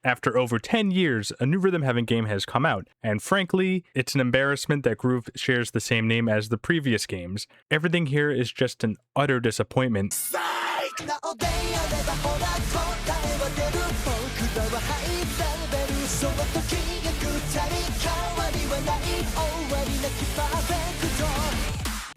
After over 10 years, a new rhythm heaven game has come out, and frankly, it's an embarrassment that Groove shares the same name as the previous games. Everything here is just an utter disappointment.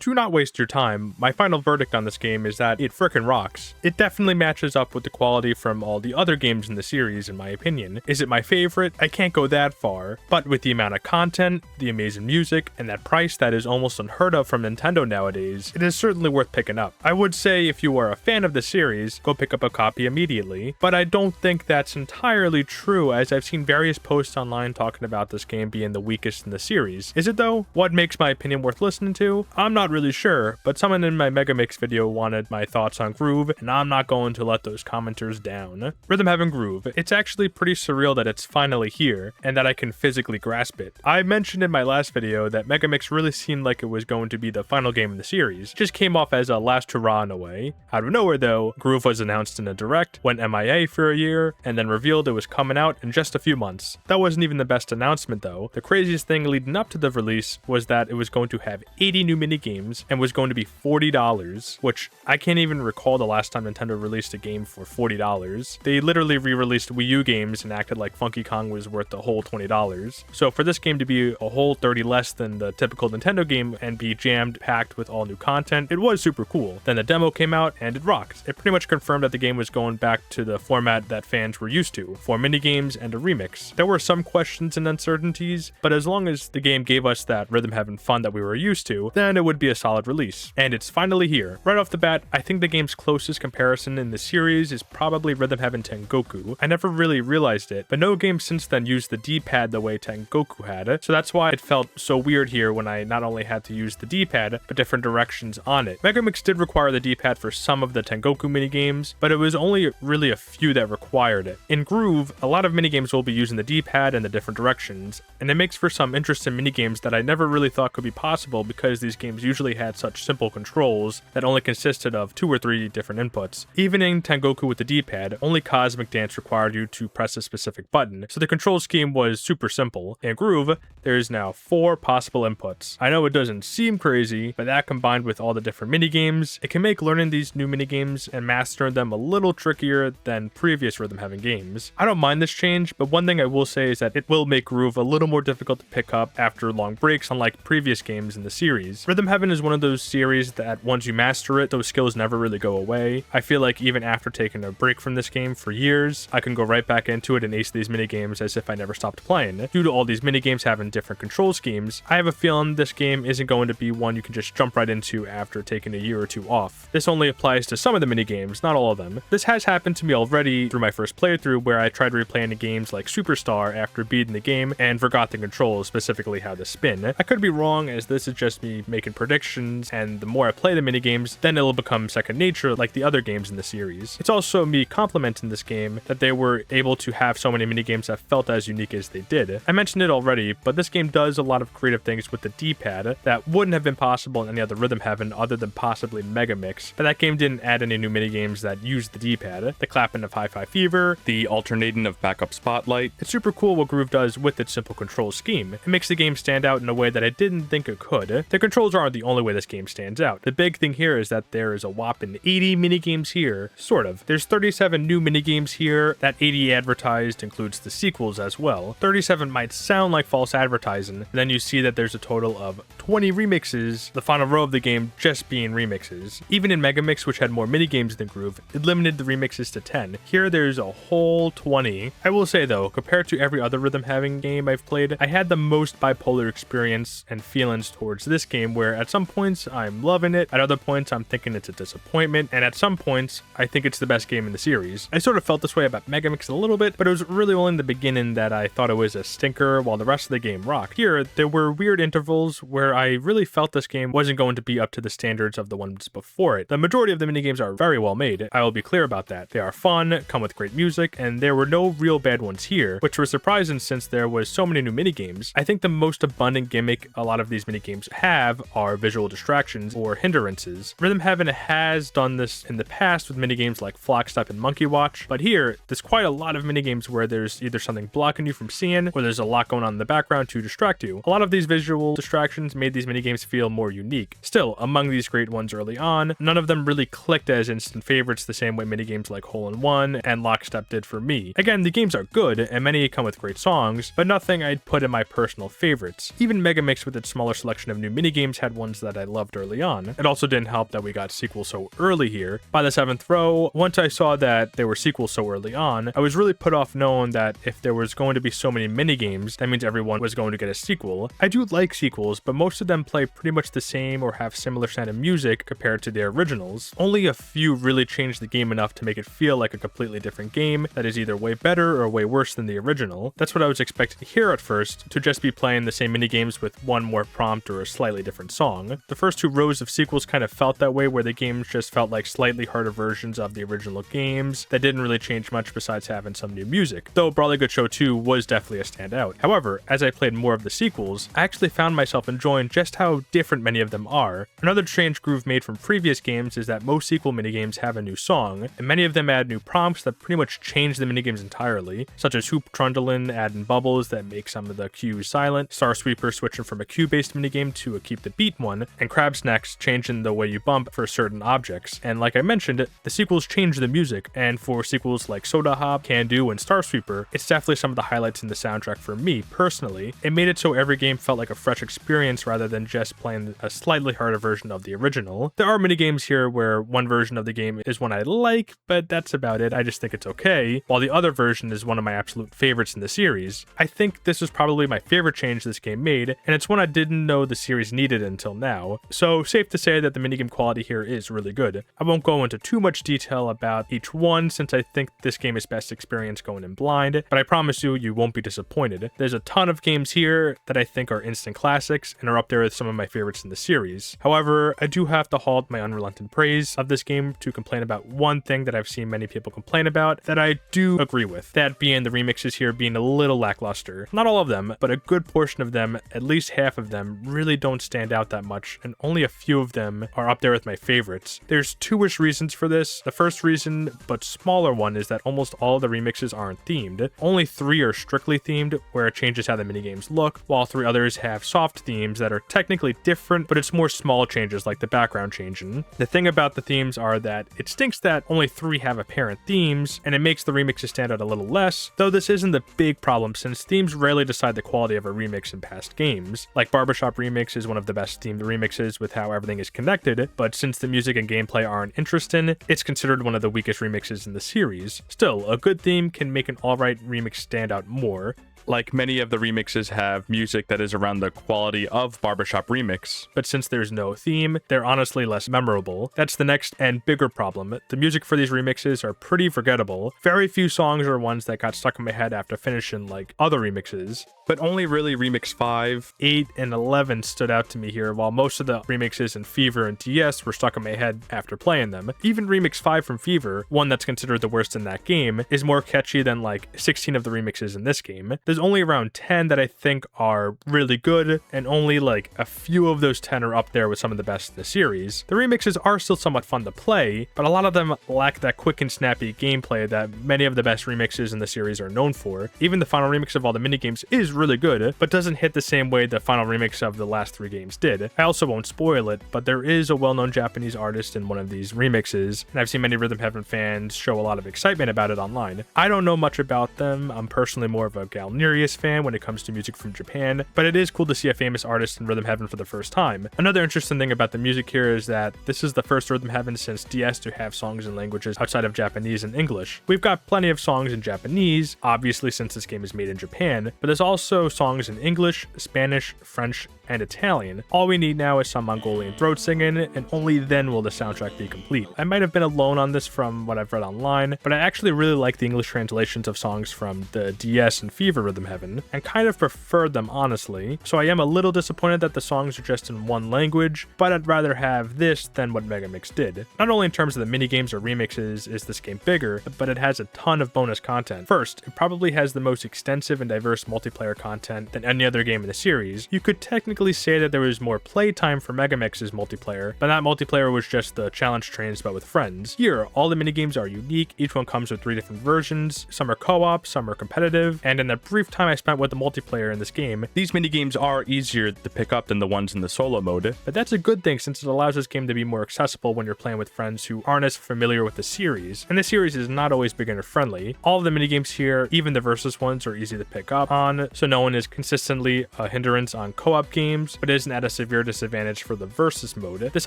To not waste your time, my final verdict on this game is that it frickin' rocks. It definitely matches up with the quality from all the other games in the series, in my opinion. Is it my favorite? I can't go that far, but with the amount of content, the amazing music, and that price that is almost unheard of from Nintendo nowadays, it is certainly worth picking up. I would say if you are a fan of the series, go pick up a copy immediately, but I don't think that's entirely true, as I've seen various posts online talking about this game being the weakest in the series. Is it though? What makes my opinion worth listening to? I'm not really sure, but someone in my Megamix video wanted my thoughts on Groove, and I'm not going to let those commenters down. Rhythm Heaven Groove. It's actually pretty surreal that it's finally here, and that I can physically grasp it. I mentioned in my last video that Megamix really seemed like it was going to be the final game in the series. Just came off as a last hurrah in a way. Out of nowhere though, Groove was announced in a direct, went MIA for a year, and then revealed it was coming out in just a few months. That wasn't even the best announcement though. The craziest thing leading up to the release was that it was going to have 80 new minigames and was going to be $40, which I can't even recall the last time Nintendo released a game for $40. They literally re-released Wii U games and acted like Funky Kong was worth the whole $20. So for this game to be a whole 30 less than the typical Nintendo game and be jammed packed with all new content, it was super cool. Then the demo came out and it rocked. It pretty much confirmed that the game was going back to the format that fans were used to, 4 minigames and a remix. There were some questions and uncertainties, but as long as the game gave us that Rhythm Heaven fun that we were used to, then it would be a solid release. And it's finally here. Right off the bat, I think the game's closest comparison in the series is probably Rhythm Heaven Tengoku. I never really realized it, but no game since then used the D-pad the way Tengoku had it, so that's why it felt so weird here when I not only had to use the D-pad, but different directions on it. Megamix did require the D-pad for some of the Tengoku minigames, but it was only really a few that required it. In Groove, a lot of minigames will be using the D-pad and the different directions, and it makes for some interesting minigames that I never really thought could be possible because these games usually had such simple controls that only consisted of 2 or 3 different inputs. Even in Tengoku with the D-pad, only Cosmic Dance required you to press a specific button, so the control scheme was super simple. In Groove, there's now 4 possible inputs. I know it doesn't seem crazy, but that combined with all the different minigames, it can make learning these new minigames and mastering them a little trickier than previous Rhythm Heaven games. I don't mind this change, but one thing I will say is that it will make Groove a little more difficult to pick up after long breaks, unlike previous games in the series. Rhythm Heaven is one of those series that once you master it, those skills never really go away. I feel like even after taking a break from this game for years, I can go right back into it and ace these minigames as if I never stopped playing. Due to all these minigames having different control schemes, I have a feeling this game isn't going to be one you can just jump right into after taking a year or 2 off. This only applies to some of the minigames, not all of them. This has happened to me already through my first playthrough where I tried replaying the games like Superstar after beating the game and forgot the controls, specifically how to spin. I could be wrong, as this is just me making predictions, and the more I play the minigames, then it'll become second nature like the other games in the series. It's also me complimenting this game that they were able to have so many minigames that felt as unique as they did. I mentioned it already, but this game does a lot of creative things with the D-pad that wouldn't have been possible in any other Rhythm Heaven other than possibly Megamix, but that game didn't add any new minigames that used the D-pad. The clapping of Hi-Fi Fever, the alternating of Backup Spotlight. It's super cool what Groove does with its simple control scheme. It makes the game stand out in a way that I didn't think it could. The controls aren't the only way this game stands out. The big thing here is that there is a whopping 80 minigames here, sort of. There's 37 new minigames here. That 80 advertised includes the sequels as well. 37 might sound like false advertising, and then you see that there's a total of 20 remixes, the final row of the game just being remixes. Even in Megamix, which had more minigames than Groove, it limited the remixes to 10. Here there's a whole 20. I will say though, compared to every other Rhythm Heaven game I've played, I had the most bipolar experience and feelings towards this game, where at some points I'm loving it, at other points I'm thinking it's a disappointment, and at some points I think it's the best game in the series. I sort of felt this way about Megamix a little bit, but it was really only in the beginning that I thought it was a stinker while the rest of the game rocked. Here, there were weird intervals where I really felt this game wasn't going to be up to the standards of the ones before it. The majority of the minigames are very well made, I will be clear about that. They are fun, come with great music, and there were no real bad ones here, which was surprising since there was so many new minigames. I think the most abundant gimmick a lot of these minigames have are visual distractions or hindrances. Rhythm Heaven has done this in the past with minigames like Flock Step and Monkey Watch, but here, there's quite a lot of minigames where there's either something blocking you from seeing, or there's a lot going on in the background to distract you. A lot of these visual distractions made these minigames feel more unique. Still, among these great ones early on, none of them really clicked as instant favorites the same way minigames like Hole in One and Lockstep did for me. Again, the games are good, and many come with great songs, but nothing I'd put in my personal favorites. Even Megamix with its smaller selection of new minigames had ones that I loved early on. It also didn't help that we got sequels so early here. By the 7th row, once I saw that there were sequels so early on, I was really put off knowing that if there was going to be so many minigames, that means everyone was going to get a sequel. I do like sequels, but most of them play pretty much the same or have similar sounding music compared to their originals. Only a few really changed the game enough to make it feel like a completely different game that is either way better or way worse than the original. That's what I was expecting to hear at first, to just be playing the same minigames with one more prompt or a slightly different song. The first 2 rows of sequels kind of felt that way, where the games just felt like slightly harder versions of the original games that didn't really change much besides having some new music, though Brawley Good Show 2 was definitely a standout. However, as I played more of the sequels, I actually found myself enjoying just how different many of them are. Another change groove made from previous games is that most sequel minigames have a new song, and many of them add new prompts that pretty much change the minigames entirely, such as Hoop Trundling adding bubbles that make some of the cues silent, Star Sweeper switching from a cue-based minigame to a keep the beat one, and Crab Snacks changing the way you bump for certain objects. And like I mentioned, the sequels change the music, and for sequels like Soda Hop, Can Do, and Star Sweeper, it's definitely some of the highlights in the soundtrack for me personally. It made it so every game felt like a fresh experience rather than just playing a slightly harder version of the original. There are minigames here where one version of the game is one I like, but that's about it. I just think it's okay, while the other version is one of my absolute favorites in the series. I think this is probably my favorite change this game made, and it's one I didn't know the series needed until now, so safe to say that the minigame quality here is really good. I won't go into too much detail about each one since I think this game is best experienced going in blind, but I promise you won't be disappointed. There's a ton of games here that I think are instant classics and are up there with some of my favorites in the series. However, I do have to halt my unrelenting praise of this game to complain about one thing that I've seen many people complain about that I do agree with, that being the remixes here being a little lackluster. Not all of them, but a good portion of them, at least half of them, really don't stand out that much, and only a few of them are up there with my favorites. There's 2-ish reasons for this. The first reason, but smaller one, is that almost all the remixes aren't themed. Only 3 are strictly themed, where it changes how the minigames look, while 3 others have soft themes that are technically different, but it's more small changes like the background changing. The thing about the themes are that it stinks that only 3 have apparent themes, and it makes the remixes stand out a little less, though this isn't the big problem since themes rarely decide the quality of a remix in past games. Like Barbershop Remix is one of the best themed remixes with how everything is connected, but since the music and gameplay aren't interesting, it's considered one of the weakest remixes in the series. Still, a good theme can make an alright remix stand out more. Like many of the remixes have music that is around the quality of Barbershop Remix, but since there's no theme, they're honestly less memorable. That's the next and bigger problem. The music for these remixes are pretty forgettable. Very few songs are ones that got stuck in my head after finishing like other remixes, but only really Remix 5, 8, and 11 stood out to me here, while most of the remixes in Fever and DS were stuck in my head after playing them. Even Remix 5 from Fever, one that's considered the worst in that game, is more catchy than like 16 of the remixes in this game. There's only around 10 that I think are really good, and only like a few of those 10 are up there with some of the best in the series. The remixes are still somewhat fun to play, but a lot of them lack that quick and snappy gameplay that many of the best remixes in the series are known for. Even the final remix of all the minigames is really good, but doesn't hit the same way the final remix of the last 3 games did. I also won't spoil it, but there is a well-known Japanese artist in one of these remixes, and I've seen many Rhythm Heaven fans show a lot of excitement about it online. I don't know much about them. I'm personally more of a Galnerius fan when it comes to music from Japan, but it is cool to see a famous artist in Rhythm Heaven for the first time. Another interesting thing about the music here is that this is the first Rhythm Heaven since DS to have songs in languages outside of Japanese and English. We've got plenty of songs in Japanese, obviously since this game is made in Japan, but there's also songs in English, Spanish, French, and Italian. All we need now is some Mongolian throat singing, and only then will the soundtrack be complete. I might have been alone on this from what I've read online, but I actually really like the English translations of songs from the DS and Fever Rhythm Heaven, and kind of preferred them honestly, so I am a little disappointed that the songs are just in one language, but I'd rather have this than what Megamix did. Not only in terms of the minigames or remixes is this game bigger, but it has a ton of bonus content. First, it probably has the most extensive and diverse multiplayer content than any other game in the series. You could technically say that there was more playtime for Megamix's multiplayer, but that multiplayer was just the challenge trains but with friends. Here, all the minigames are unique, each one comes with 3 different versions, some are co-op, some are competitive, and in the brief time I spent with the multiplayer in this game, these minigames are easier to pick up than the ones in the solo mode, but that's a good thing since it allows this game to be more accessible when you're playing with friends who aren't as familiar with the series, and the series is not always beginner friendly. All of the minigames here, even the versus ones, are easy to pick up on, so no one is consistently a hindrance on co-op games, but isn't at a severe disadvantage for the versus mode. This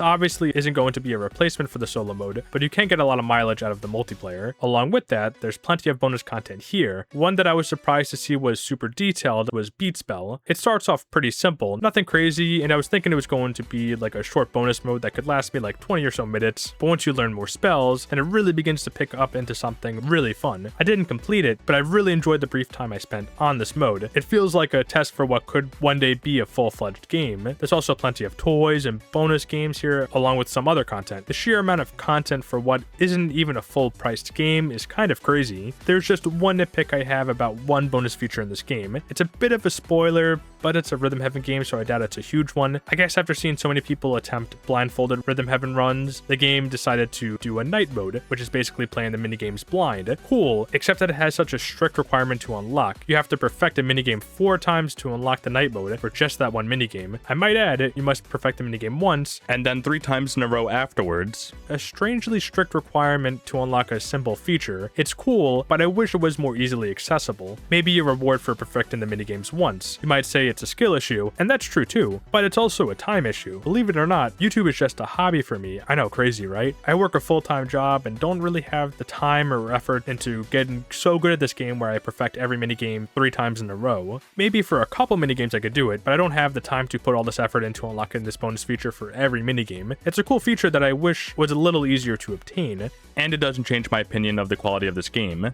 obviously isn't going to be a replacement for the solo mode, but you can get a lot of mileage out of the multiplayer. Along with that, there's plenty of bonus content here. One that I was surprised to see was super detailed was Beat Spell. It starts off pretty simple, nothing crazy, and I was thinking it was going to be like a short bonus mode that could last me like 20 or so minutes, but once you learn more spells, then it really begins to pick up into something really fun. I didn't complete it, but I really enjoyed the brief time I spent on this mode. It feels like a test for what could one day be a full-fledged game. There's also plenty of toys and bonus games here, along with some other content. The sheer amount of content for what isn't even a full-priced game is kind of crazy. There's just one nitpick I have about one bonus feature in this game. It's a bit of a spoiler, but it's a Rhythm Heaven game, so I doubt it's a huge one. I guess after seeing so many people attempt blindfolded Rhythm Heaven runs, the game decided to do a night mode, which is basically playing the minigames blind. Cool, except that it has such a strict requirement to unlock. You have to perfect a minigame 4 times to unlock the night mode for just that one minigame. I might add, you must perfect the minigame once, and then 3 times in a row afterwards. A strangely strict requirement to unlock a simple feature. It's cool, but I wish it was more easily accessible. Maybe a reward for perfecting the minigames once. You might say it's a skill issue, and that's true too, but it's also a time issue. Believe it or not, YouTube is just a hobby for me. I know, crazy, right? I work a full-time job and don't really have the time or effort into getting so good at this game where I perfect every minigame 3 times in a row. Maybe for a couple minigames I could do it, but I don't have the time to put all this effort into unlocking this bonus feature for every minigame. It's a cool feature that I wish was a little easier to obtain, and it doesn't change my opinion of the quality of this game.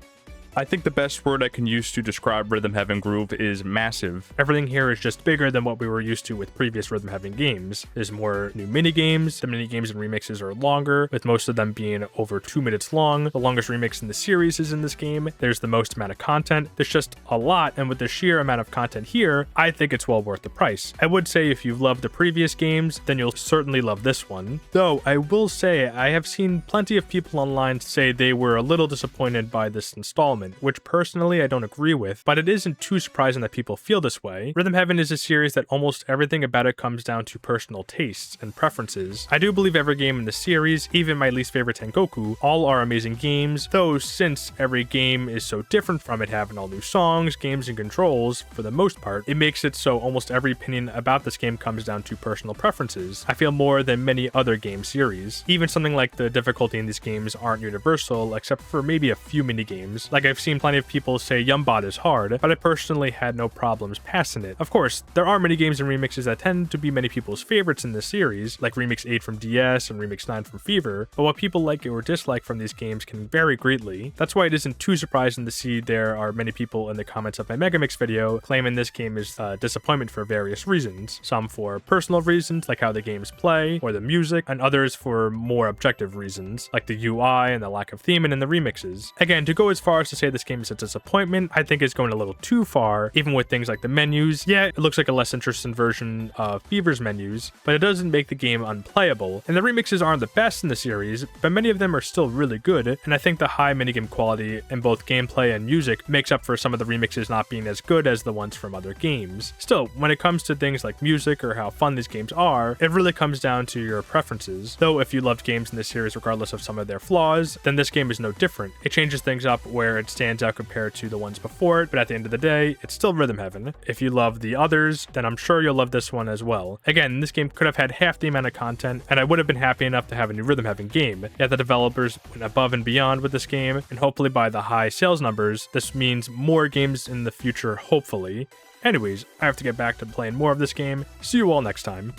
I think the best word I can use to describe Rhythm Heaven Groove is massive. Everything here is just bigger than what we were used to with previous Rhythm Heaven games. There's more new minigames, the minigames and remixes are longer, with most of them being over 2 minutes long. The longest remix in the series is in this game. There's the most amount of content. There's just a lot, and with the sheer amount of content here, I think it's well worth the price. I would say if you've loved the previous games, then you'll certainly love this one. Though, I will say I have seen plenty of people online say they were a little disappointed by this installment, which personally I don't agree with, but it isn't too surprising that people feel this way. Rhythm Heaven is a series that almost everything about it comes down to personal tastes and preferences. I do believe every game in the series, even my least favorite Tengoku, all are amazing games, though since every game is so different from it having all new songs, games, and controls, for the most part, it makes it so almost every opinion about this game comes down to personal preferences. I feel more than many other game series. Even something like the difficulty in these games aren't universal, except for maybe a few minigames. Like I've seen plenty of people say Yumbot is hard, but I personally had no problems passing it. Of course, there are minigames and remixes that tend to be many people's favorites in this series, like Remix 8 from DS and Remix 9 from Fever, but what people like or dislike from these games can vary greatly. That's why it isn't too surprising to see there are many people in the comments of my Megamix video claiming this game is a disappointment for various reasons. Some for personal reasons, like how the games play, or the music, and others for more objective reasons, like the UI and the lack of theming in the remixes. Again, to go as far as to say this game is a disappointment, I think is going a little too far, even with things like the menus. Yeah, it looks like a less interesting version of Fever's menus, but it doesn't make the game unplayable. And the remixes aren't the best in the series, but many of them are still really good, and I think the high minigame quality in both gameplay and music makes up for some of the remixes not being as good as the ones from other games. Still, when it comes to things like music or how fun these games are, it really comes down to your preferences. Though if you loved games in this series regardless of some of their flaws, then this game is no different. It changes things up where it stands out compared to the ones before it, but at the end of the day, it's still Rhythm Heaven. If you love the others, then I'm sure you'll love this one as well. Again, this game could have had half the amount of content, and I would have been happy enough to have a new Rhythm Heaven game. Yet the developers went above and beyond with this game, and hopefully by the high sales numbers, this means more games in the future, hopefully. Anyways, I have to get back to playing more of this game. See you all next time.